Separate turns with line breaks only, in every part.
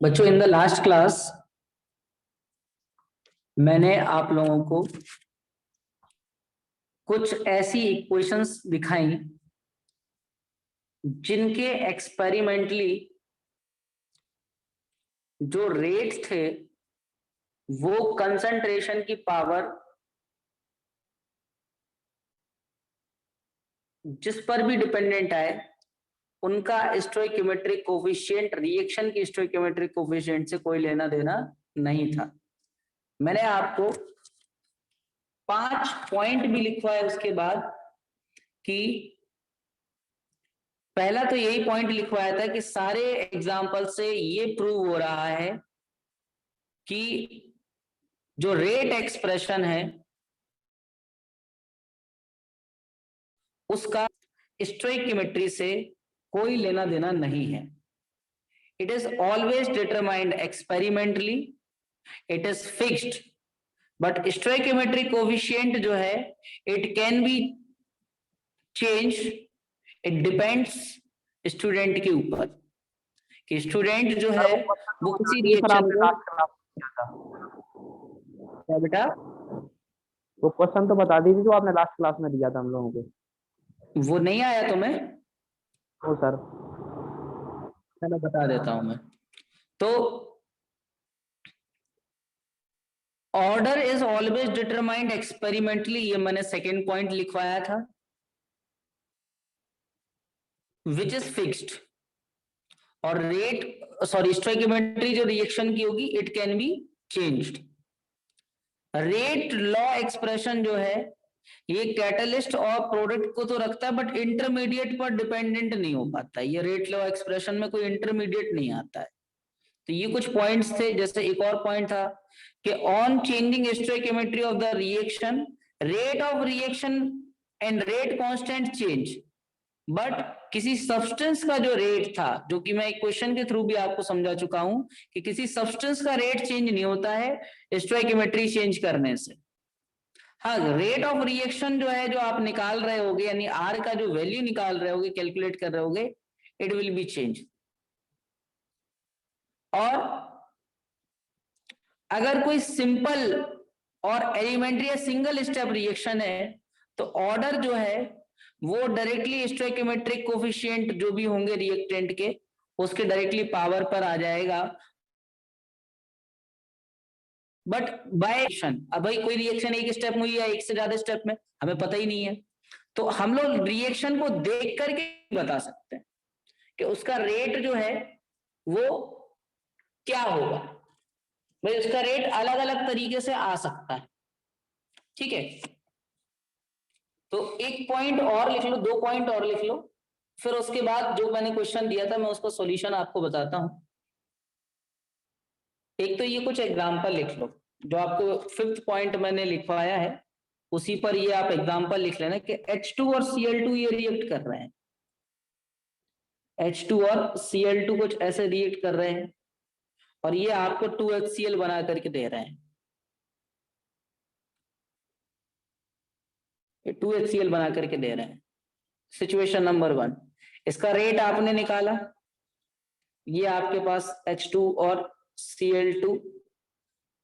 बच्चों, in the last class मैंने आप लोगों को कुछ ऐसी इक्वेशंस दिखाई जिनके एक्सपेरिमेंटली जो रेट थे वो कंसंट्रेशन की पावर जिस पर भी डिपेंडेंट आए उनका स्टोइकियोमेट्रिक कोफिशिएंट रिएक्शन की स्टोइकियोमेट्रिक कोफिशिएंट से कोई लेना देना नहीं था। मैंने आपको 5 पॉइंट भी लिखवाए उसके बाद कि पहला तो यही पॉइंट लिखवाया था कि सारे एग्जाम्पल से ये प्रूव हो रहा है कि जो रेट एक्सप्रेशन है उसका स्टोइकियोमेट्री से कोई लेना देना नहीं है। It is always determined experimentally, it is fixed, but stoichiometric coefficient जो है it can be change, it depends student के ऊपर कि स्टूडेंट जो है वो किसी रिएक्शन को क्या बेटा
वो क्वेश्चन तो बता दीजिए जो आपने लास्ट क्लास में दिया था हम लोगों को।
वो नहीं आया तुम्हें?
ओ सर,
चलो बता देता हूं मैं। तो order is always determined experimentally, ये मैंने सेकेंड पॉइंट लिखवाया था, विच इज फिक्स्ड। और रेट स्टोइकियोमेट्री जो रिएक्शन की होगी it can be changed. Rate law expression जो है ये कैटलिस्ट और प्रोडक्ट को तो रखता है बट इंटरमीडिएट पर डिपेंडेंट नहीं हो पाता है। ये रेट लॉ एक्सप्रेशन में कोई इंटरमीडिएट नहीं आता है। तो ये कुछ पॉइंट्स थे। जैसे एक और पॉइंट था कि on changing stoichiometry of the reaction, rate of reaction and rate constant change, but किसी सब्सटेंस का जो रेट था, जो कि मैं एक क्वेश्चन के थ्रू भी आपको समझा चुका हूं कि किसी सब्सटेंस का रेट चेंज नहीं होता है स्टोइकियोमेट्री चेंज करने से। हाँ, रेट ऑफ रिएक्शन जो है जो आप निकाल रहे होगे यानी आर का जो वैल्यू निकाल रहे होगे, कैलकुलेट कर रहे होगे, इट विल बी चेंज। और अगर कोई सिंपल और एलिमेंट्री या सिंगल स्टेप रिएक्शन है तो ऑर्डर जो है वो डायरेक्टली स्टोइकियोमेट्रिक कोफिशिएंट जो भी होंगे रिएक्टेंट के उसके डायरेक्टली पावर पर आ जाएगा। बट बाय एक्शन, अब भाई कोई रिएक्शन एक स्टेप में या एक से ज्यादा स्टेप में हमें पता ही नहीं है, तो हम लोग रिएक्शन को देख करके बता सकते हैं कि उसका रेट जो है वो क्या होगा। भाई उसका रेट अलग अलग तरीके से आ सकता है, ठीक है। तो एक पॉइंट और लिख लो, 2 पॉइंट और लिख लो, फिर उसके बाद जो मैंने क्वेश्चन दिया था मैं उसका सॉल्यूशन आपको बताता हूं। एक तो ये कुछ एग्जांपल लिख लो, जो आपको 5th पॉइंट मैंने लिखवाया है उसी पर ये आप एग्जांपल लिख लेना कि H2 और Cl2 ये रिएक्ट कर रहे हैं। H2 और Cl2 कुछ ऐसे रिएक्ट कर रहे हैं और ये आपको 2HCl बना करके दे रहे हैं। 2HCl बना करके दे रहे हैं। सिचुएशन नंबर 1, इसका रेट आपने निकाला, ये आपके पास H2 और Cl2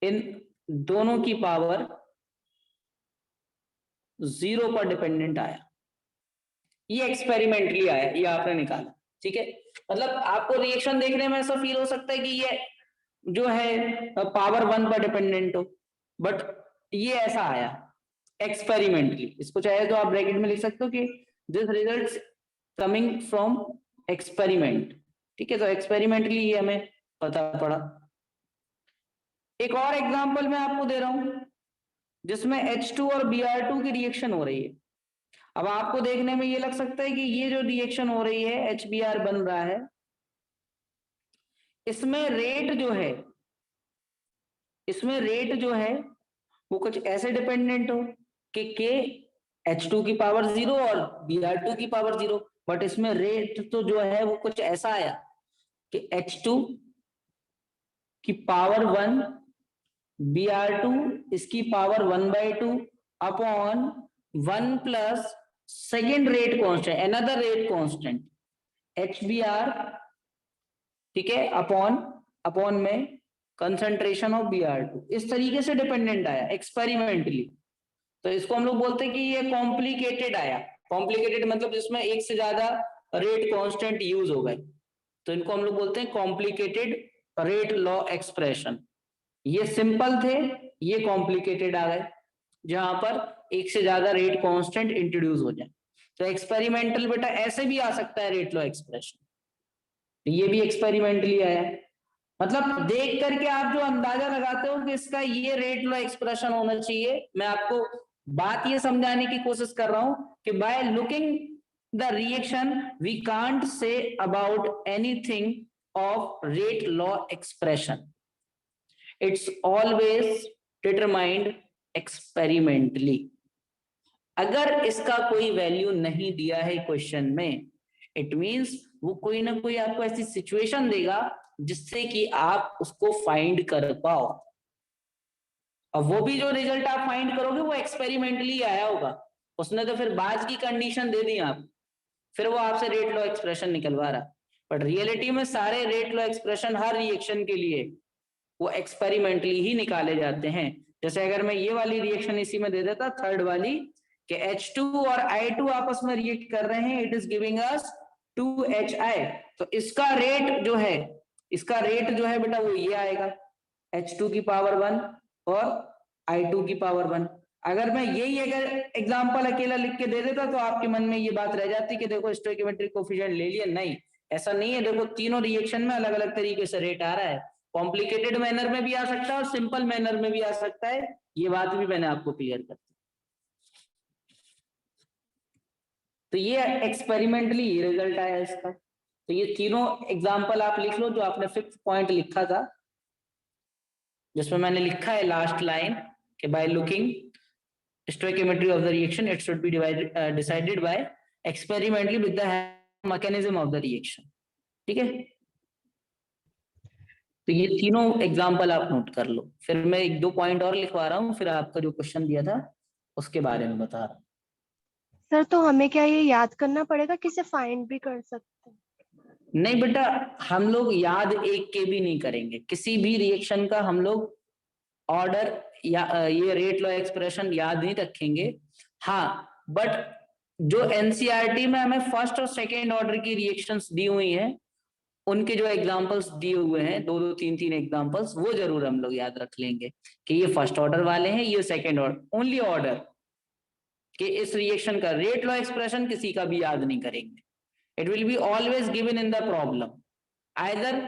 इन दोनों की पावर 0 पर डिपेंडेंट आया, ये एक्सपेरिमेंटली आया, ये आपने निकाला, ठीक है। मतलब आपको रिएक्शन देखने में ऐसा फील हो सकता है कि ये जो है पावर 1 पर डिपेंडेंट हो, बट ये ऐसा आया एक्सपेरिमेंटली। इसको चाहे तो आप ब्रैकेट में लिख सकते हो कि this results coming from experiment, ठीक है। तो एक्सपेरिमेंटली ये हमें पता पड़ा। एक और एग्जांपल मैं आपको दे रहा हूं जिसमें H2 और Br2 की रिएक्शन हो रही है। अब आपको देखने में ये लग सकता है कि ये जो रिएक्शन हो रही है, HBr बन रहा है, इसमें रेट जो है वो कुछ ऐसे डिपेंडेंट हो कि K H2 की पावर 0 और Br2 की पावर 0, बट इसमें रेट तो जो है वो कुछ ऐसा आया कि H2 की पावर 1, Br2 इसकी power 1/2 upon 1 plus second rate constant, another rate constant HBr, ठीक है, अपॉन में कंसंट्रेशन ऑफ Br2, इस तरीके से डिपेंडेंट आया एक्सपेरिमेंटली। तो इसको हम लोग बोलते हैं कि ये कॉम्प्लिकेटेड आया। कॉम्प्लिकेटेड मतलब जिसमें एक से ज्यादा रेट कांस्टेंट यूज हो गए, तो इनको हम लोग बोलते हैं कॉम्प्लिकेटेड रेट लॉ एक्सप्रेशन। ये सिंपल थे, ये कॉम्प्लिकेटेड आ गए, जहां पर एक से ज्यादा रेट कांस्टेंट इंट्रोड्यूस हो जाए। तो एक्सपेरिमेंटल बेटा ऐसे भी आ सकता है रेट लॉ एक्सप्रेशन, ये भी एक्सपेरिमेंटली आया। मतलब देख करके आप जो अंदाजा लगाते हो कि इसका ये रेट लॉ एक्सप्रेशन होना चाहिए, मैं आपको बात ये समझाने की कोशिश कर रहा हूं कि by looking the reaction we can't say about anything of rate law expression, it's always determined experimentally. अगर इसका कोई वैल्यू नहीं दिया है क्वेश्चन में, इट मींस वो कोई ना कोई आपको ऐसी सिचुएशन देगा जिससे कि आप उसको फाइंड कर पाओ। अब वो भी जो रिजल्ट आप फाइंड करोगे वो एक्सपेरिमेंटली आया होगा, उसने तो फिर बाद की कंडीशन दे दी आप, फिर वो आपसे रेट लॉ एक्सप्रेशन निकलवा रहा। बट रियलिटी में सारे रेट लॉ एक्सप्रेशन हर रिएक्शन के लिए वो एक्सपेरिमेंटली ही निकाले जाते हैं। जैसे अगर मैं ये वाली रिएक्शन इसी में दे देता, थर्ड वाली, कि H2 और I2 आपस में रिएक्ट कर रहे हैं, it is giving us 2HI, तो इसका रेट जो है बेटा वो ये आएगा, H2 की पावर 1 और I2 की पावर 1। अगर मैं यही अगर एग्जांपल अकेला लिख के दे देता तो आपके मन में ये बात रह जाती कि देखो स्टोइकियोमेट्रिक कोएफिशिएंट ले लिया, नहीं ऐसा नहीं है। देखो तीनों रिएक्शन में अलग अलग तरीके से रेट आ रहा है, कॉम्प्लिकेटेड मैनर में भी आ सकता है और सिंपल मैनर में भी आ सकता है, ये बात भी मैंने आपको क्लियर कर दी। तो ये एक्सपेरिमेंटली रिजल्ट आया इसका। तो ये तीनों एग्जांपल आप लिख लो जो आपने 5th पॉइंट लिखा था, जिसमें मैंने लिखा है लास्ट लाइन कि by looking stoichiometry of the reaction it should be decided by experimentally with the mechanism of the reaction, ठीक है। तो ये तीनों एग्जांपल आप नोट कर लो, फिर मैं 1-2 पॉइंट और लिखवा रहा हूँ, फिर आपका जो क्वेश्चन दिया था उसके बारे में बता रहा हूँ।
सर तो हमें क्या ये याद करना पड़ेगा, किसे फाइंड भी कर सकते हैं?
नहीं बेटा, हम लोग याद एक के भी नहीं करेंगे, किसी भी रिएक्शन का हम लोग ऑर्डर या ये रेट लॉ एक्सप्रेशन याद नहीं रखेंगे। हाँ, बट जो एनसीईआरटी में हमें फर्स्ट और सेकेंड ऑर्डर की रिएक्शंस दी हुई हैं, उनके जो एग्जांपल्स दिए हुए हैं 2-2, 3-3 एग्जांपल्स, वो जरूर हम लोग याद रख लेंगे कि ये फर्स्ट ऑर्डर वाले हैं, ये सेकेंड ऑर्डर, ओनली ऑर्डर कि इस रिएक्शन का रेट लॉ एक्सप्रेशन किसी का भी याद नहीं करेंगे। It will be always given in the problem, either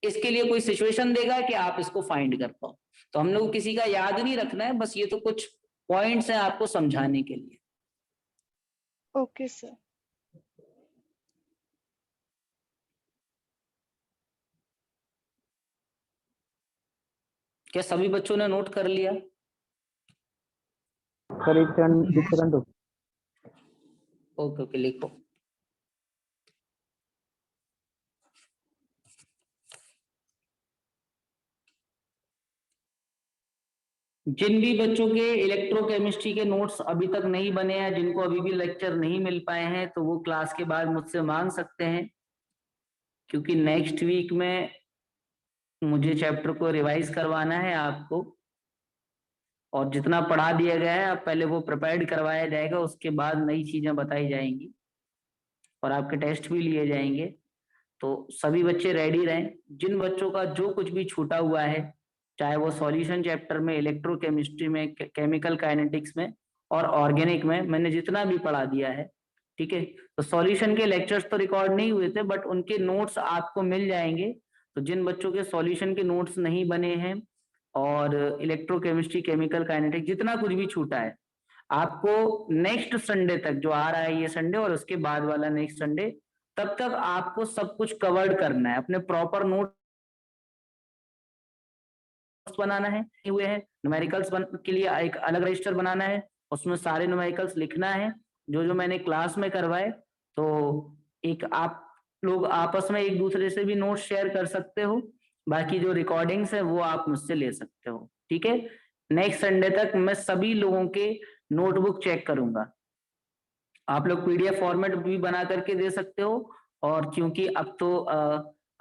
इसके लिए कोई सिचुएशन देगा कि आप इसको फाइंड कर पाओ, तो हम लोग किसी का याद नहीं रखना है, बस ये तो कुछ पॉइंट्स हैं आपको समझाने के लिए।
Okay sir.
क्या सभी बच्चों ने नोट कर लिया?
सर एक सेकंड दो।
ओके ओके, लिखो। जिन भी बच्चों के इलेक्ट्रोकेमिस्ट्री के नोट्स अभी तक नहीं बने हैं, जिनको अभी भी लेक्चर नहीं मिल पाए हैं, तो वो क्लास के बाद मुझसे मांग सकते हैं, क्योंकि नेक्स्ट वीक में मुझे चैप्टर को रिवाइज करवाना है आपको, और जितना पढ़ा दिया गया है अब पहले वो प्रिपेयर्ड करवाया जाएगा, उसके बाद नई चीजें बताई जाएंगी और आपके टेस्ट भी लिए जाएंगे। तो सभी बच्चे रेडी रहें। जिन बच्चों का जो कुछ भी छूटा हुआ है, चाहे वो सॉल्यूशन चैप्टर में, इलेक्ट्रोकेमिस्ट्री में, केमिकल काइनेटिक्स में और ऑर्गेनिक में, मैंने जितना भी पढ़ा दिया है, ठीक है। तो सॉल्यूशन के लेक्चर्स तो रिकॉर्ड नहीं हुए थे, बट उनके नोट्स आपको मिल जाएंगे। तो जिन बच्चों के सॉल्यूशन के नोट्स नहीं बने हैं और इलेक्ट्रोकेमिस्ट्री, केमिकल काइनेटिक्स, जितना कुछ भी छूटा है, आपको नेक्स्ट संडे तक, जो आ रहा है ये संडे और उसके बाद वाला नेक्स्ट संडे, तब तक आपको सब कुछ कवर्ड करना है, अपने प्रॉपर नोट बनाना है, हुए हैं न्यूमेरिकल्स के लिए एक अलग रजिस्टर बनाना है, उसमें सारे न्यूमेरिकल्स लिखना है जो जो मैंने क्लास में करवाए। तो एक आप लोग आपस में एक दूसरे से भी नोट शेयर कर सकते हो, बाकी जो रिकॉर्डिंग्स है वो आप मुझसे ले सकते हो, ठीक है। नेक्स्ट संडे तक मैं सभी लोगों के नोटबुक चेक करूंगा। आप लोग पीडीएफ फॉर्मेट भी बना करके दे सकते हो, और क्योंकि अब तो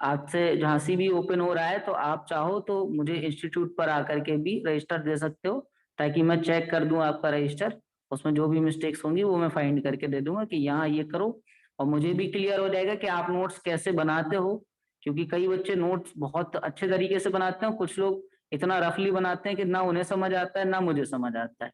आज से झांसी भी ओपन हो रहा है, तो आप चाहो तो मुझे इंस्टीट्यूट पर आकर के भी रजिस्टर दे सकते हो, ताकि मैं चेक कर दूं आपका रजिस्टर, उसमें जो भी मिस्टेक्स होंगी वो मैं फाइंड करके दे दूंगा कि यहाँ ये करो, और मुझे भी क्लियर हो जाएगा कि आप नोट्स कैसे बनाते हो, क्योंकि कई बच्चे नोट्स बहुत अच्छे तरीके से बनाते हैं, कुछ लोग इतना रफली बनाते हैं कि ना उन्हें समझ आता है ना मुझे समझ आता है।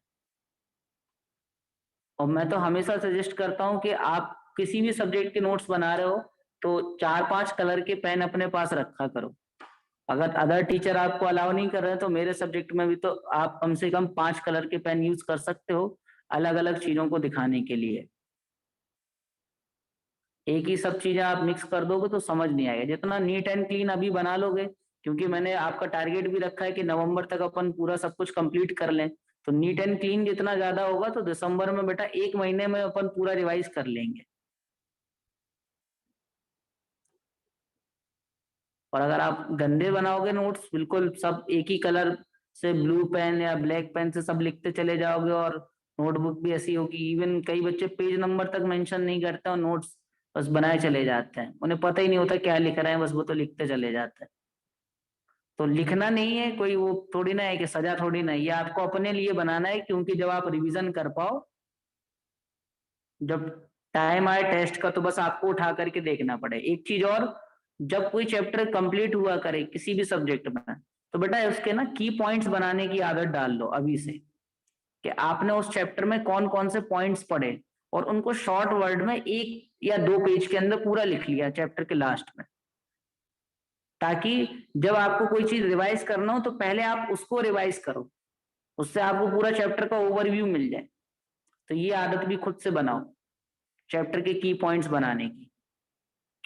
और मैं तो हमेशा सजेस्ट करता हूँ कि आप किसी भी सब्जेक्ट के नोट्स बना रहे हो तो 4-5 कलर के पेन अपने पास रखा करो। अगर अदर टीचर आपको अलाउ नहीं कर रहे हैं तो मेरे सब्जेक्ट में भी तो आप कम से कम 5 कलर के पेन यूज कर सकते हो अलग अलग चीजों को दिखाने के लिए। एक ही सब चीजें आप मिक्स कर दोगे तो समझ नहीं आएगा। जितना नीट एंड क्लीन अभी बना लोगे, क्योंकि मैंने आपका टारगेट भी रखा है कि नवंबर तक अपन पूरा सब कुछ कंप्लीट कर लें, तो नीट एंड क्लीन जितना ज्यादा होगा तो दिसंबर में बेटा 1 महीने में अपन पूरा रिवाइज कर लेंगे। और अगर आप गंदे बनाओगे नोट्स, बिल्कुल सब एक ही कलर से ब्लू पेन या ब्लैक पेन से सब लिखते चले जाओगे, और नोटबुक भी ऐसी होगी, इवन कई बच्चे पेज नंबर तक मेंशन नहीं करते और नोट्स बस बनाए चले जाते हैं, उन्हें पता ही नहीं होता क्या लिख रहे हैं, बस वो तो लिखते चले जाते हैं। तो लिखना नहीं है कोई, वो थोड़ी ना है कि सजा थोड़ी ना है, ये आपको अपने लिए बनाना है, क्योंकि जब आप रिवीजन कर पाओ, जब टाइम आए टेस्ट का, तो बस आपको उठा करके देखना पड़े। एक चीज और, जब कोई चैप्टर कंप्लीट हुआ करे किसी भी सब्जेक्ट में, तो बेटा उसके ना की पॉइंट्स बनाने की आदत डाल लो अभी से, कि आपने उस चैप्टर में कौन कौन से पॉइंट्स पढ़े, और उनको शॉर्ट वर्ड में 1 या 2 पेज के अंदर पूरा लिख लिया चैप्टर के लास्ट में, ताकि जब आपको कोई चीज रिवाइज करना हो तो पहले आप उसको रिवाइज करो, उससे आपको पूरा चैप्टर का ओवरव्यू मिल जाए। तो ये आदत भी खुद से बनाओ चैप्टर के की पॉइंट्स बनाने की।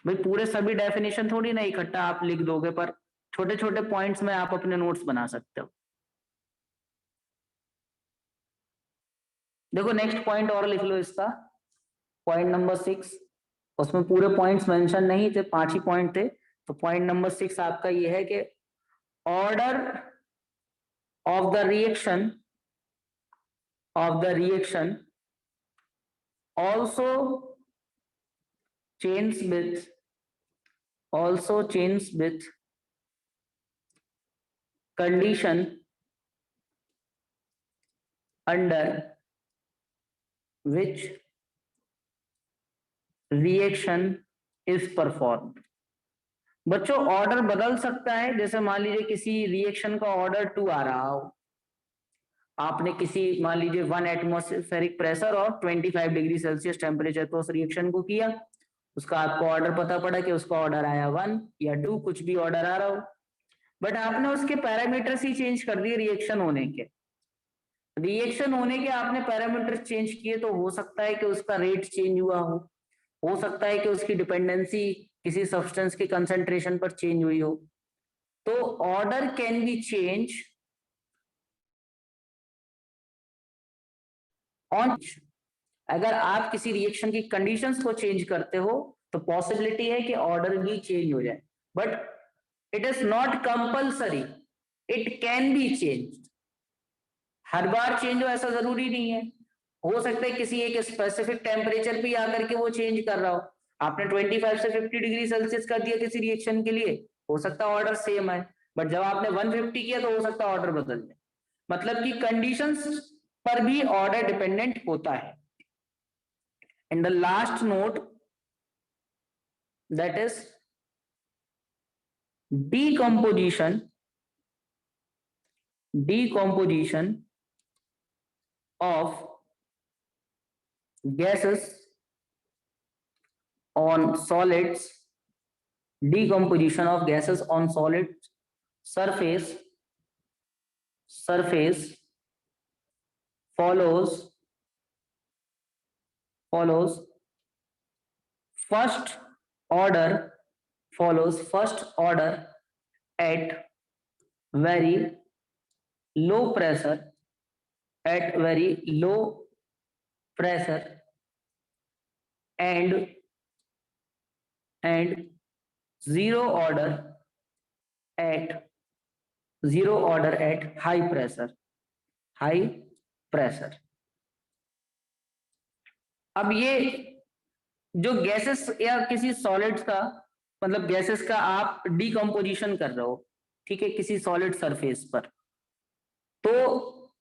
भाई पूरे सभी डेफिनेशन थोड़ी ना इकट्ठा आप लिख दोगे, पर छोटे छोटे पॉइंट्स में आप अपने नोट्स बना सकते हो। देखो नेक्स्ट पॉइंट और लिख लो इसका, पॉइंट नंबर 6, उसमें पूरे पॉइंट्स मेंशन नहीं थे, 5 ही पॉइंट थे। तो पॉइंट नंबर 6 आपका ये है कि order of the reaction also chains with condition under which reaction is performed। बच्चों ऑर्डर बदल सकता है, जैसे मान लीजिए किसी रिएक्शन का ऑर्डर 2 आ रहा हो, आपने किसी मान लीजिए 1 एटमॉस्फेरिक प्रेशर और 25 डिग्री सेल्सियस टेम्परेचर पर उस रिएक्शन को किया, उसका आपको ऑर्डर पता पड़ा कि उसका ऑर्डर आया 1 या 2, कुछ भी ऑर्डर आ रहा हो, बट आपने उसके पैरामीटर्स ही चेंज कर दिए रिएक्शन होने के। आपने पैरामीटर्स चेंज किए, तो हो सकता है कि उसका रेट चेंज हुआ हो सकता है कि उसकी डिपेंडेंसी किसी सब्सटेंस के कंसंट्रेशन पर चेंज हुई हो। तो order can be change on, अगर आप किसी रिएक्शन की कंडीशंस को चेंज करते हो तो पॉसिबिलिटी है कि ऑर्डर भी चेंज हो जाए, but it is not compulsory, it can be change. Her bar change हो ऐसा जरूरी नहीं है, हो सकता है किसी एक स्पेसिफिक टेम्परेचर पे आकर के वो चेंज कर रहा हो। आपने 25 से 50 डिग्री सेल्सियस कर दिया किसी रिएक्शन के लिए, हो सकता है ऑर्डर सेम है, बट जब आपने 150 किया तो हो सकता है ऑर्डर बदल जाए। मतलब कि कंडीशंस पर भी ऑर्डर डिपेंडेंट होता है। In the last note, that is decomposition of gases on solids, surface follows follows first order at very low pressure and zero order at high pressure. अब ये जो गैसेस या किसी सॉलिड्स का मतलब गैसेस का आप डिकम्पोजिशन कर रहे हो, ठीक है, किसी सॉलिड सरफेस पर, तो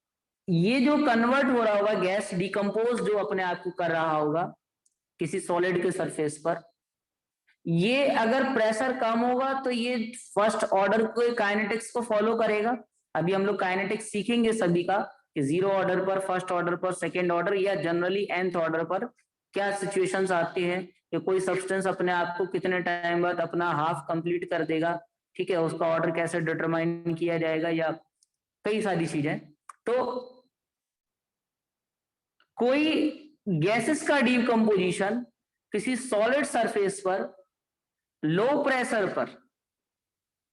ये जो कन्वर्ट हो रहा होगा गैस डिकम्पोज जो अपने आप को कर रहा होगा किसी सॉलिड के सरफेस पर, ये अगर प्रेशर कम होगा तो ये फर्स्ट ऑर्डर के काइनेटिक्स को फॉलो करेगा। अभी हम लोग काइनेटिक्स सीखेंगे सभी का कि जीरो ऑर्डर पर, फर्स्ट ऑर्डर पर, सेकेंड ऑर्डर या जनरली nth ऑर्डर पर क्या सिचुएशंस आती है कि कोई सब्सटेंस अपने आप को कितने टाइम बाद अपना हाफ कंप्लीट कर देगा, ठीक है, उसका ऑर्डर कैसे डिटरमाइन किया जाएगा या कई सारी चीजें। तो कोई गैसेस का डिकम्पोजिशन किसी सॉलिड सरफेस पर लो प्रेशर पर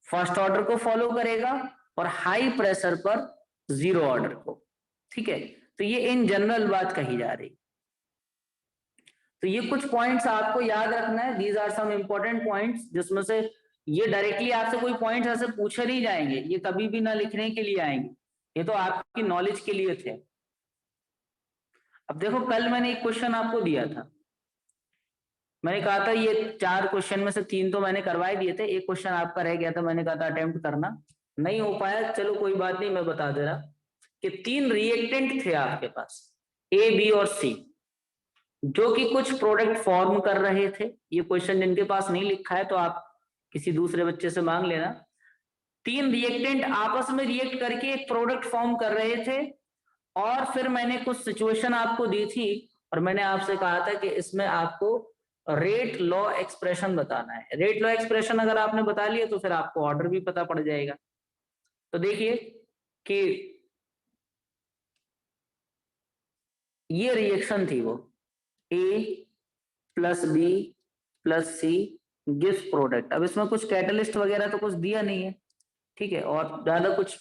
फर्स्ट ऑर्डर को फॉलो करेगा और हाई प्रेशर पर जीरो ऑर्डर को, ठीक है। तो ये इन जनरल बात कही जा रही। तो ये कुछ पॉइंट्स आपको याद रखना है, these are some important points, जिसमें से ये डायरेक्टली आपसे कोई पॉइंट्स ऐसे पूछे नहीं जाएंगे, ये कभी भी ना लिखने के लिए आएंगे, ये तो आपकी नॉलेज के लिए थे। अब देखो, कल मैंने एक क्वेश्चन आपको दिया था, मैंने कहा था ये 4 क्वेश्चन में से 3 तो मैंने करवाए दिए थे, एक क्वेश्चन आपका रह गया था, मैंने कहा था अटेम्प्ट करना, नहीं हो पाया, चलो कोई बात नहीं, मैं बता दे रहा कि 3 रिएक्टेंट थे आपके पास ए, बी और सी, जो कि कुछ प्रोडक्ट फॉर्म कर रहे थे। ये क्वेश्चन जिनके पास नहीं लिखा है तो आप किसी दूसरे बच्चे से मांग लेना। 3 रिएक्टेंट आपस में रिएक्ट करके एक प्रोडक्ट फॉर्म कर रहे थे, और फिर मैंने कुछ सिचुएशन आपको दी थी और मैंने आपसे कहा था कि इसमें आपको रेट लॉ एक्सप्रेशन बताना है। रेट लॉ एक्सप्रेशन अगर आपने बता लिया तो फिर आपको ऑर्डर भी पता पड़ जाएगा। तो देखिए कि ये रिएक्शन थी, वो A plus B plus C gives product. अब इसमें कुछ कैटलिस्ट वगैरह तो कुछ दिया नहीं है, ठीक है, और ज्यादा कुछ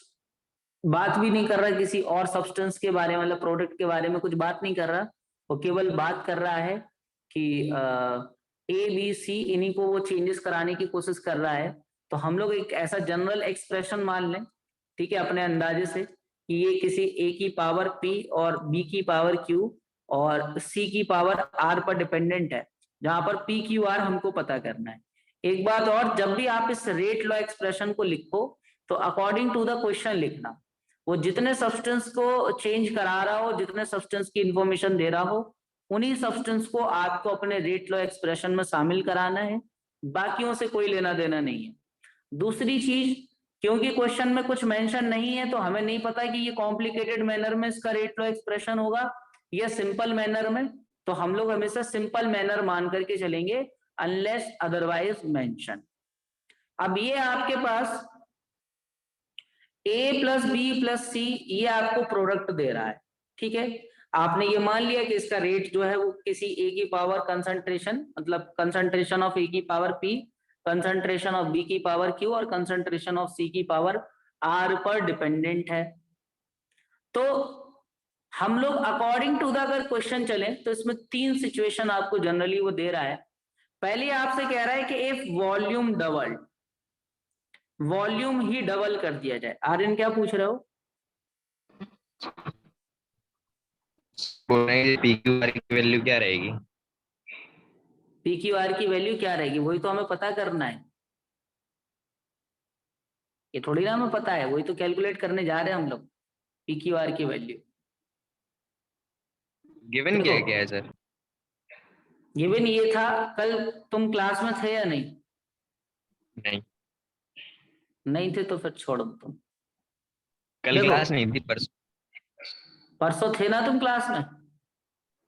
बात भी नहीं कर रहा किसी और सब्सटेंस के बारे में, मतलब प्रोडक्ट के बारे में कुछ बात नहीं कर रहा, वो केवल बात कर रहा है कि A B C इन्हीं को वो चेंजेस कराने की कोशिश कर रहा है। तो हम लोग एक ऐसा जनरल एक्सप्रेशन मान लें, ठीक है, अपने अंदाजे से कि ये किसी A की पावर P और B की पावर Q और C की पावर R पर डिपेंडेंट है, जहां पर P Q R हमको पता करना है। एक बात और, जब भी आप इस रेट लॉ एक्सप्रेशन को लिखो तो अकॉर्डिंग टू द क्वेश्चन लिखना, वो जितने सब्सटेंस को चेंज करा रहा हो, जितने सब्सटेंस की इंफॉर्मेशन दे रहा हो, उन्हीं सब्सटेंस को आपको अपने रेट लॉ एक्सप्रेशन में शामिल कराना है, बाकियों से कोई लेना देना नहीं है। दूसरी चीज, क्योंकि क्वेश्चन में कुछ मेंशन नहीं है तो हमें नहीं पता कि ये कॉम्प्लिकेटेड मैनर में इसका रेट लॉ एक्सप्रेशन होगा या सिंपल मैनर में, तो हम लोग हमेशा सिंपल मैनर मान करके चलेंगे अनलेस अदरवाइज मेंशन। अब ये आपके पास A प्लस बी प्लस सी ये आपको प्रोडक्ट दे रहा है, ठीक है। आपने ये मान लिया कि इसका रेट जो है वो किसी A की पावर कंसंट्रेशन, मतलब कंसंट्रेशन ऑफ A की power P, concentration of B की पावर Q और कंसंट्रेशन ऑफ C की पावर R पर डिपेंडेंट है। तो हम लोग अकॉर्डिंग टू द अगर क्वेश्चन चले तो इसमें 3 सिचुएशन आपको जनरली वो दे रहा है। पहले आपसे कह रहा है कि if volume double, volume he double कर दिया जाए। आर्यन क्या पूछ रहे हो?
PQR की वैल्यू क्या रहेगी?
PQR की वैल्यू क्या रहेगी, वही तो हमें पता करना है, ये थोड़ी ना हमें पता है, वही तो कैलकुलेट करने जा रहे हैं हम लोग PQR की वैल्यू।
गिवन क्या क्या है सर?
गिवन ये था, कल तुम क्लास में थे या नहीं?
नहीं,
नहीं थे तो फिर छोड़ दो तुम।
कल क्लास नहीं थी,
परसों थे ना तुम क्लास में?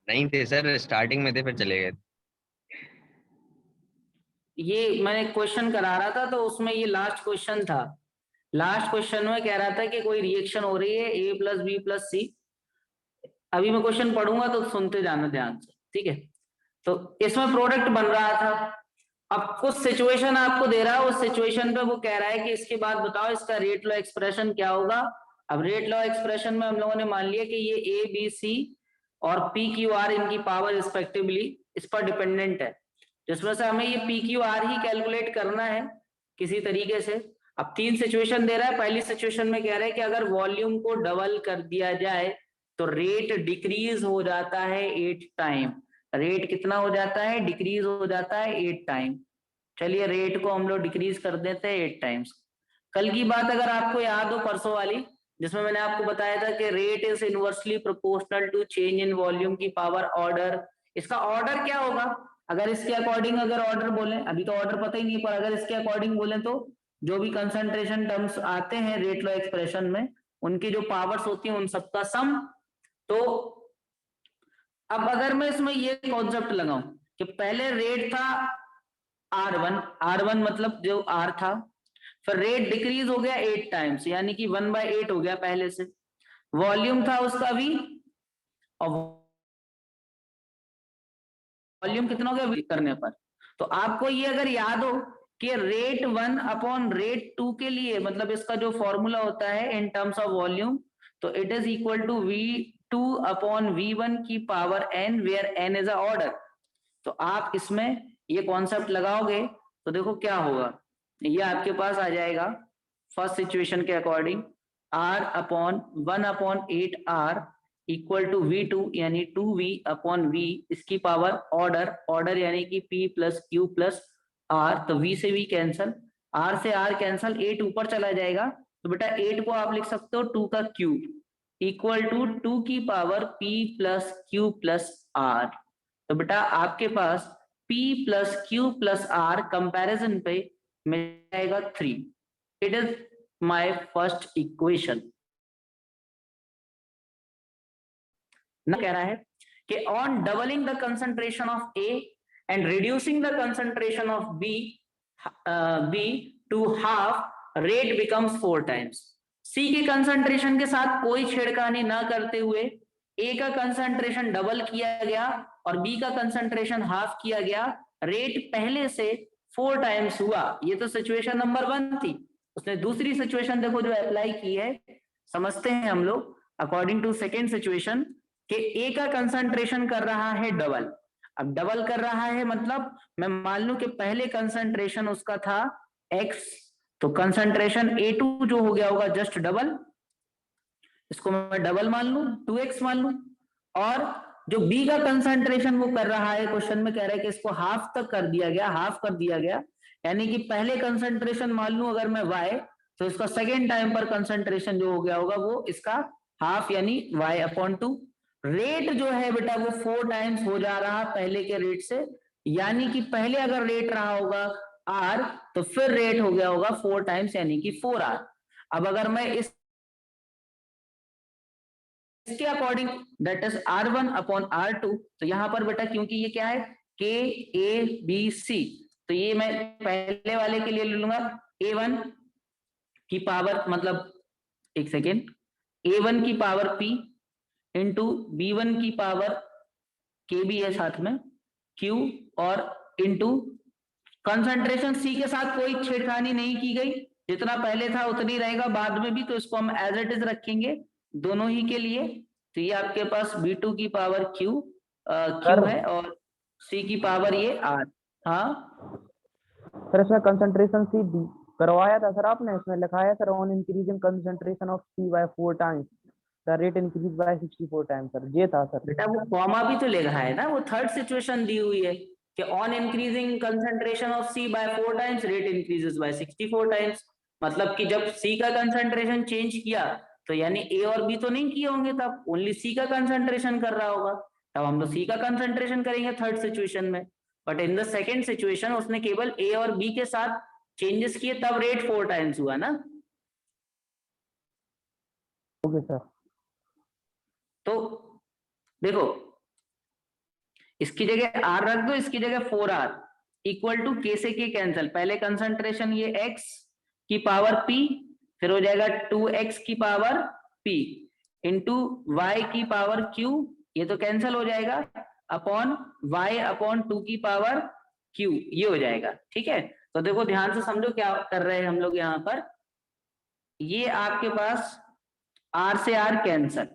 नहीं थे सर, स्टार्टिंग में थे फिर चले गए।
ये मैंने क्वेश्चन करा रहा था तो उसमें ये लास्ट क्वेश्चन था। लास्ट क्वेश्चन में कह रहा था कि कोई रिएक्शन हो रही है A प्लस बी प्लस सी। अभी मैं क्वेश्चन पढ़ूंगा तो सुनते जाना ध्यान से, ठीक है। तो इसमें प्रोडक्ट बन रहा था, अब कुछ सिचुएशन आपको दे रहा है, उस सिचुएशन पे वो कह रहा है कि इसके बाद बताओ इसका रेट लॉ एक्सप्रेशन क्या होगा। अब रेट लॉ एक्सप्रेशन में हम लोगों ने मान लिया कि ये ए बी सी और पी क्यू आर इनकी पावर रिस्पेक्टिवली इस पर डिपेंडेंट है, जिसमें से हमें ये पी क्यू आर ही कैलकुलेट करना है किसी तरीके से। अब 3 सिचुएशन दे रहा है। पहली सिचुएशन में कह रहा है कि अगर वॉल्यूम को डबल कर दिया जाए तो रेट डिक्रीज हो जाता है 8 टाइम। रेट कितना हो जाता है? डिक्रीज हो जाता है 8 टाइम। चलिए रेट को हम लोग डिक्रीज कर देते हैं 8 टाइम्स। कल की बात अगर आपको याद हो, परसों वाली, जिसमें मैंने आपको बताया था कि rate is inversely proportional to change in volume की पावर ऑर्डर। इसका ऑर्डर क्या होगा? अगर इसके अकॉर्डिंग अगर ऑर्डर बोले, अभी तो ऑर्डर पता ही नहीं, पर अगर इसके अकॉर्डिंग बोले तो जो भी कंसंट्रेशन टर्म्स आते हैं रेट लॉ एक्सप्रेशन में, उनकी जो पावर्स होती हैं उन सबका सम। तो अब अगर मैं इसमें ये कॉन्सेप्ट लगाऊं कि पहले रेट था R1, R1 मतलब जो R था, फिर रेट डिक्रीज हो गया 8 टाइम्स, यानी कि 1/8 हो गया पहले से। वॉल्यूम था उसका V, और वॉल्यूम कितना हो गया V करने पर। तो आपको ये अगर याद हो कि रेट 1 अपॉन रेट 2 के लिए, मतलब इसका जो फॉर्मूला होता है इन टर्म्स ऑफ वॉल्यूम, तो it is equal to V2 upon V1 की power n, where n is a order. तो आप इसमें ये कॉन्सेप्ट लगाओगे तो देखो क्या होगा, ये आपके पास आ जाएगा फर्स्ट सिचुएशन के according R upon 1/8R equal to V2 यानी 2V अपॉन V, इसकी पावर ऑर्डर, ऑर्डर यानी कि P plus Q plus R। तो V से V कैंसल, R से R कैंसल, 8 ऊपर चला जाएगा। तो बेटा 8 को आप लिख सकते हो 2 का क्यूब इक्वल टू 2 की power P plus Q plus R। तो बेटा आपके पास P plus Q plus R comparison पे मिल जाएगा 3। It is my first equation. ना कह रहा है कि on doubling the concentration of A and reducing the concentration of B to half, rate becomes 4 times. C के कंसंट्रेशन के साथ कोई छेड़खानी ना करते हुए A का कंसंट्रेशन डबल किया गया और B का कंसंट्रेशन हाफ किया गया, रेट पहले से 4 टाइम्स हुआ। ये तो सिचुएशन नंबर 1 थी। उसने दूसरी सिचुएशन देखो जो अप्लाई की है, समझते हैं हम लोग अकॉर्डिंग टू सेकेंड सिचुएशन कि A का कंसंट्रेशन कर रहा है डबल। अब डबल कर रहा है मतलब मैं मान लूं कि पहले कंसंट्रेशन उसका था X, तो कंसंट्रेशन A2 जो हो गया होगा जस्ट डबल, इसको मैं डबल मान लूं, 2x मान लूं। और जो B का कंसंट्रेशन वो कर रहा है, क्वेश्चन में कह रहा है कि इसको हाफ तक कर दिया गया, हाफ कर दिया गया, यानी कि पहले कंसंट्रेशन मान लूं अगर मैं Y, तो इसका सेकेंड टाइम पर कंसंट्रेशन जो हो गया होगा वो इसका हाफ यानी Y/2। रेट जो है बेटा वो 4 टाइम्स हो जा रहा पहले के रेट से, यानी कि पहले अगर रेट रहा होगा R तो फिर रेट हो गया होगा 4 टाइम्स यानी कि 4R। अब अगर मैं इसके according that is R1 upon R2, तो यहां पर बेटा क्योंकि ये क्या है K A B C, तो ये मैं पहले वाले के लिए ले लूंगा A1 की पावर, मतलब एक सेकेंड, A1 की पावर P इंटू B1 की पावर K भी है साथ में Q, और इंटू कंसंट्रेशन C के साथ कोई छेड़खानी नहीं की गई, जितना पहले था उतनी रहेगा बाद में भी, तो इसको हम एज इट इज रखेंगे दोनों ही के लिए। तो ये आपके पास B2 की पावर Q है और C की पावर ये R। हाँ
सर इसमें कंसंट्रेशन C करवाया था सर आपने, इसमें लिखा है sir on increasing concentration of C by 4 times the rate increase by 64 times. Sir ये था सर।
बेटा वो कॉमा भी तो लिखा है ना, वो थर्ड सिचुएशन दी हुई है कि on increasing concentration of C by 4 times rate increases by 64 times. मतलब कि जब C का कंसंट्रेशन चेंज किया तो यानी A और B तो नहीं किए होंगे, तब ओनली C का कंसंट्रेशन कर रहा होगा, तब हम तो C का कंसंट्रेशन करेंगे थर्ड सिचुएशन में। But in the second situation उसने केवल A और B के साथ चेंजेस किए, तब रेट 4 टाइम्स हुआ ना।
Okay sir.
तो देखो इसकी जगह R रख दो, इसकी जगह 4R इक्वल टू K से K कैंसिल, पहले कंसंट्रेशन ये X की पावर P, फिर हो जाएगा 2X की पावर P इंटू Y की पावर Q, ये तो कैंसिल हो जाएगा, अपॉन y अपॉन 2 की पावर q, ये हो जाएगा। ठीक है, तो देखो ध्यान से समझो क्या कर रहे हैं हम लोग यहाँ पर। ये आपके पास r से r कैंसल,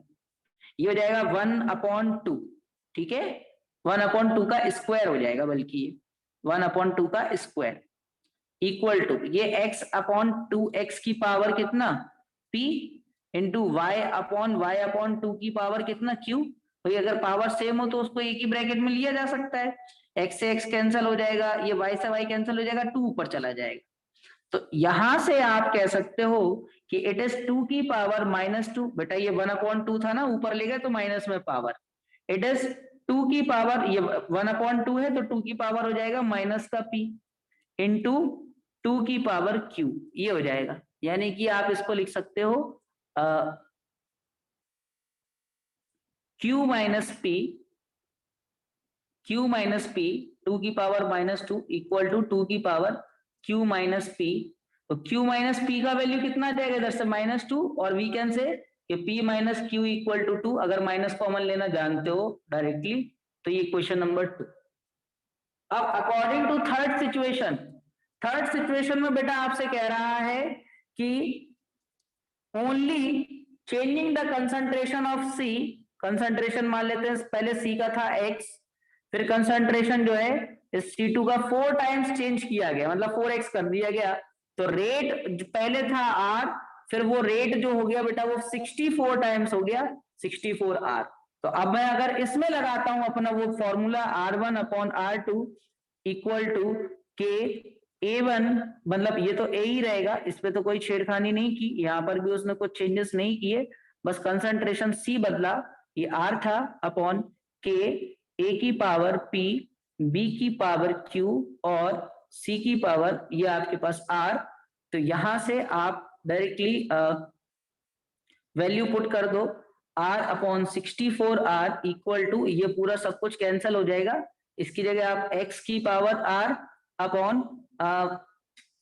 ये हो जाएगा 1/2। ठीक है, 1/2 का स्क्वायर हो जाएगा, बल्कि 1/2 का स्क्वायर इक्वल टू ये x/2x की पावर कितना p इंटू y/2 की पावर कितना q। भाई अगर पावर सेम हो तो उसको एक ही ब्रैकेट में लिया जा सकता है, x से x कैंसिल हो जाएगा, ये y से y कैंसिल हो जाएगा, 2 ऊपर चला जाएगा। तो यहां से आप कह सकते हो कि इट इज 2 की पावर -2। बेटा ये 1/2 था ना, ऊपर ले गए तो माइनस में पावर, इट इज 2 की पावर, ये 1/2 है तो 2 की पावर हो जाएगा माइनस का p इंटू 2 की पावर q, ये हो जाएगा। यानी कि आप इसको लिख सकते हो q माइनस p 2 की पावर -2 इक्वल टू 2 की पावर q माइनस p। तो q माइनस p का वैल्यू कितना आ जाएगा इधर से -2, और वी कैन से कि p minus q equal to 2। अगर माइनस कॉमन लेना जानते हो डायरेक्टली तो ये क्वेश्चन नंबर 2। अब अकॉर्डिंग टू थर्ड सिचुएशन में बेटा आपसे कह रहा है कि only changing the concentration of C, concentration मान लेते हैं पहले C का था x, फिर कंसंट्रेशन जो है इस C2 का 4 टाइम्स चेंज किया गया, मतलब 4x कर दिया गया। तो रेट पहले था R, फिर वो रेट जो हो गया बेटा वो 64 टाइम्स हो गया, 64R। तो अब मैं अगर इसमें लगाता हूं अपना वो फॉर्मूला R1/R2 इक्वल टू के A1, मतलब ये तो A ही रहेगा, इस पे तो कोई छेड़खानी नहीं की, यहाँ पर भी उसने कुछ चेंजेस नहीं किए, बस कंसंट्रेशन C बदला, ये R था अपॉन के A की पावर P, B की पावर Q और C की पावर ये आपके पास R। तो यहां से आप डायरेक्टली वैल्यू पुट कर दो, R/64R इक्वल टू ये पूरा सब कुछ कैंसिल हो जाएगा, इसकी जगह आप x की पावर R अपॉन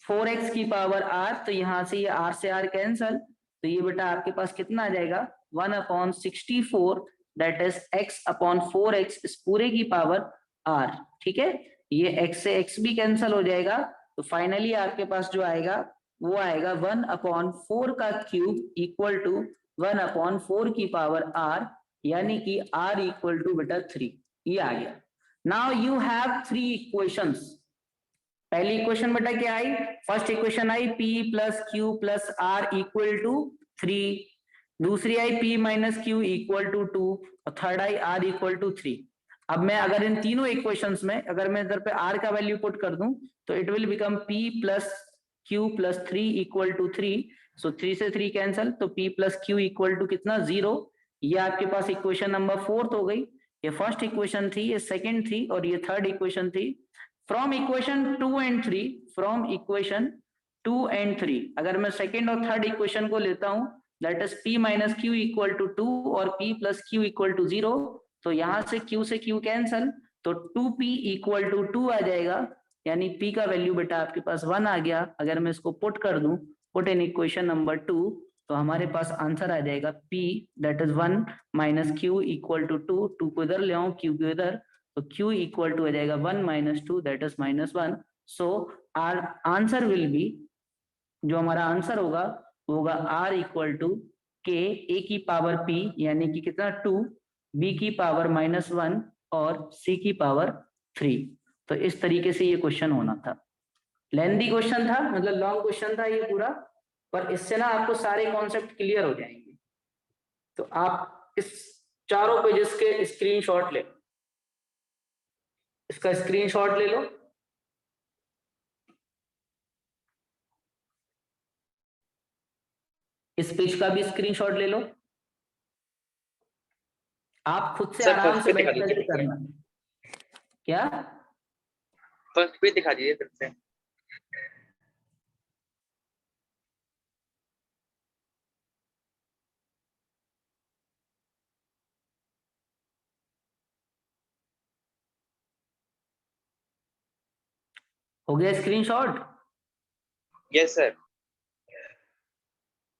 4x की पावर R, तो यहां से ये R से R कैंसल, तो ये बेटा आपके पास कितना आ जाएगा 1/64, दैट इज x/4x इस पूरे की पावर R। ठीक है, ये x से x भी कैंसिल हो जाएगा, तो फाइनली आपके पास जो आएगा वो आएगा 1/4 का क्यूब इक्वल टू 1/4 की पावर R, यानी कि R इक्वल टू बेटा 3, ये आ गया। Now you have 3 equations. पहली इक्वेशन बेटा क्या आई, फर्स्ट इक्वेशन आई P plus Q plus R equal to 3, दूसरी आई P minus Q equal to 2 और थर्ड आई R इक्वल टू 3। अब मैं अगर इन तीनों इक्वेशंस में अगर मैं इधर पे R का वैल्यू पुट कर दूं तो it will become P plus Q plus 3 equal to 3, so 3 से 3 कैंसल, तो P plus Q equal to कितना 0। ये आपके पास इक्वेशन नंबर 4 हो गई, ये फर्स्ट इक्वेशन थी, ये सेकंड थी और ये थर्ड इक्वेशन थी। फ्रॉम इक्वेशन 2 and 3, अगर मैं सेकंड और थर्ड इक्वेशन को लेता हूं that is P minus Q equal to 2 और P plus Q equal to 0, तो यहां से Q से Q कैंसल, तो 2P इक्वल टू 2 आ जाएगा, यानी P का वैल्यू बेटा आपके पास 1 आ गया। अगर मैं इसको पुट कर दूं, पुट इन इक्वेशन नंबर 2, तो हमारे पास आंसर आ जाएगा P that is 1 minus Q equal to 2 को इधर ले आओ, Q को इधर, तो Q इक्वल टू आ जाएगा 1 minus 2 that is -1। So our answer will be, जो हमारा आंसर होगा वो होगा R इक्वल टू के A की पावर P यानी कि कितना 2, B की पावर -1 और C की पावर 3। तो इस तरीके से ये क्वेश्चन होना था। लेंथी क्वेश्चन था, मतलब लॉन्ग क्वेश्चन था ये पूरा, पर इससे ना आपको सारे कॉन्सेप्ट क्लियर हो जाएंगे। तो आप इस चारों पेजेस के स्क्रीनशॉट ले, इसका स्क्रीनशॉट ले लो, इस पेज का भी स्क्रीनशॉट ले लो, आप खुद से आराम से बैठ कर करना। क्या
फर्स्ट पेज दिखा दीजिए फिर से।
हो गया स्क्रीनशॉट?
Yes sir.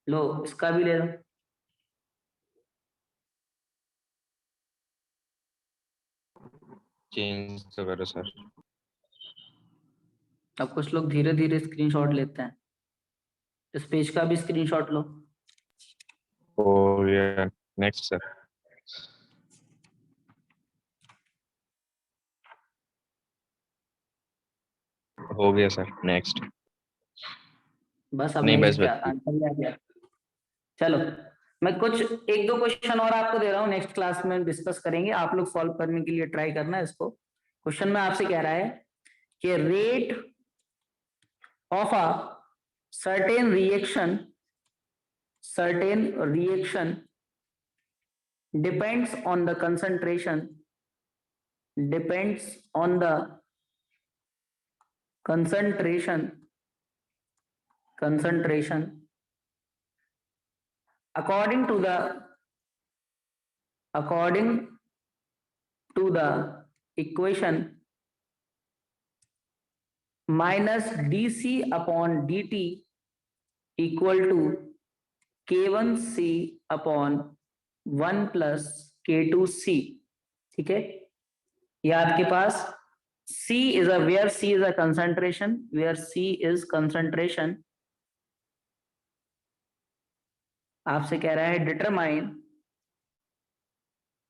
लो इसका भी ले लो।
चेंज तो करो सर।
अब कुछ लोग धीरे धीरे स्क्रीनशॉट लेते हैं, इस पेज का भी स्क्रीनशॉट लो।
हो गया, नेक्स्ट सर। हो गया सर, नेक्स्ट।
बस अब
नहीं, बस
नेक्स्ट क्या
बस।
आंसर आ गया। चलो मैं कुछ एक दो क्वेश्चन और आपको दे रहा हूँ, नेक्स्ट क्लास में डिस्कस करेंगे, आप लोग सॉल्व करने के लिए ट्राई करना है इसको। क्वेश्चन में आपसे कह रहा है कि rate of a certain reaction depends on the concentration according to the equation minus dc upon dt equal to k1c upon 1 plus k2c। ठीक है, ये आपके पास C is a where C is a concentration, where C is concentration। आपसे कह रहा है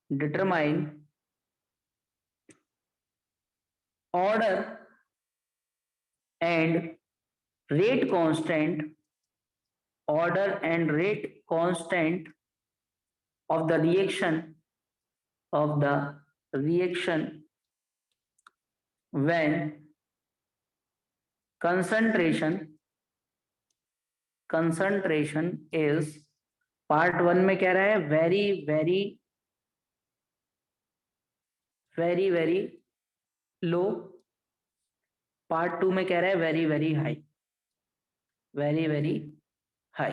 determine order and rate constant of the reaction when concentration is, part 1 में कह रहा है वेरी वेरी लो, पार्ट 2 में कह रहा है वेरी वेरी हाई।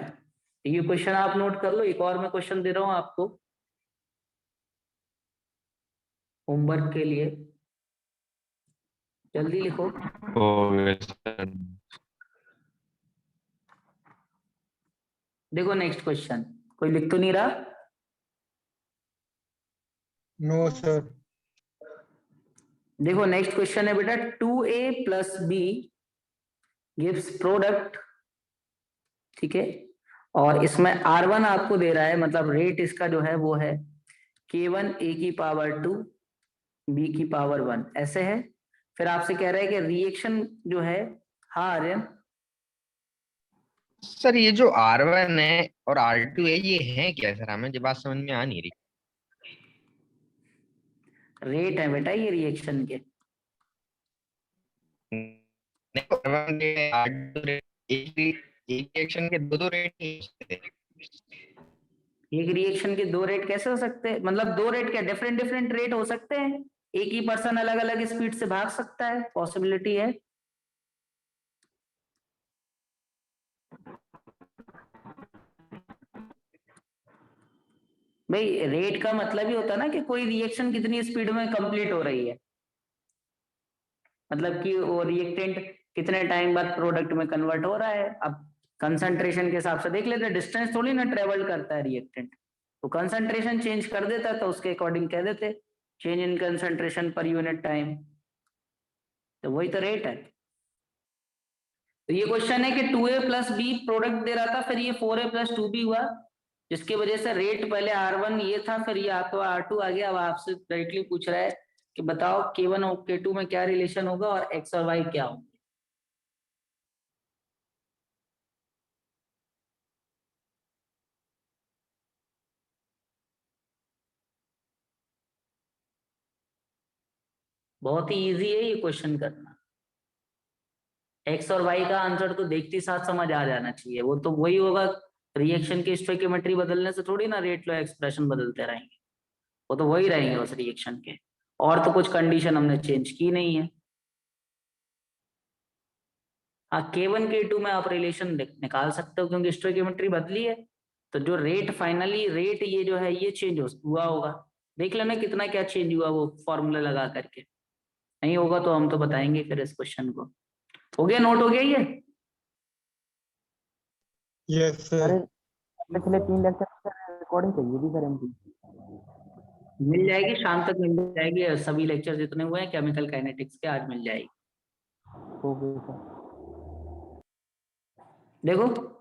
ये क्वेश्चन आप नोट कर लो। एक और मैं क्वेश्चन दे रहा हूं आपको होमवर्क के लिए, जल्दी लिखो।
हो गया सर।
देखो नेक्स्ट क्वेश्चन, कोई लिख तो नहीं रहा?
No sir.
देखो नेक्स्ट क्वेश्चन है बेटा, 2a plus B gives product, ठीक है, और इसमें R1 आपको दे रहा है, मतलब रेट इसका जो है वो है K1 a की पावर 2 b की पावर 1, ऐसे है। फिर आपसे कह रहा है कि रिएक्शन जो है, हाँ आर्यन,
सर ये जो R1 है और R2 है, ये है क्या सर? हमें जो बात समझ में आ नहीं रही।
रेट है बेटा ये रिएक्शन के।
R1 है, R2 है, एक रिएक्शन के दो रेट नहीं हो सकते।
एक रिएक्शन के दो रेट कैसे हो सकते हैं? मतलब दो रेट क्या, डिफरेंट रेट हो सकते हैं? एक ही पर्सन अलग अलग स्पीड से भाग सकता है, पॉसिबिलिटी है। भाई रेट का मतलब ही होता है ना कि कोई रिएक्शन कितनी स्पीड में कंप्लीट हो रही है, मतलब कि वो रिएक्टेंट कितने टाइम बाद प्रोडक्ट में कन्वर्ट हो रहा है। अब कंसंट्रेशन के हिसाब से देख लेते हैं, डिस्टेंस थोड़ी ना ट्रेवल करता है रिएक्टेंट, तो कंसंट्रेशन चेंज कर देता है तो उसके अकॉर्डिंग कह देते change in concentration per unit time, तो वही तो रेट है। तो ये क्वेश्चन है कि 2a प्लस बी प्रोडक्ट दे रहा था, फिर ये 4a प्लस 2b हुआ, जिसकी वजह से रेट पहले R1 ये था, फिर ये आपका R2 आ गया। अब आपसे डायरेक्टली पूछ रहा है कि बताओ K1 और K2 में क्या रिलेशन होगा और X और Y क्या होंगे। बहुत ही इजी है ये क्वेश्चन करना। X और Y का आंसर तो देखते साथ समझ आ जाना चाहिए, वो तो वही होगा, रिएक्शन की स्टोइकियोमेट्री बदलने से थोड़ी ना रेट लो एक्सप्रेशन बदलते रहेंगे, वो तो वही रहेंगे बस रिएक्शन के, और तो कुछ कंडीशन हमने चेंज की नहीं है। हाँ K1 K2 में आप रिलेशन निकाल सकते हो क्योंकि स्टोइकियोमेट्री बदली है, तो जो रेट फाइनली रेट ये जो है ये चेंज हुआ होगा। देख लेना कितना क्या चेंज हुआ वो फॉर्मूला लगा करके, नहीं होगा तो हम तो बताएंगे फिर इस क्वेश्चन को। हो गया, नोट हो गया ये?
Yes sir.
अरे पिछले 3 लेक्चर रिकॉर्डिंग चाहिए थी सर इनकी।
मिल जाएगी, शाम तक मिल जाएगी, सभी लेक्चर जितने हुए हैं केमिकल काइनेटिक्स के आज मिल जाएगी।
हो गए सर।
देखो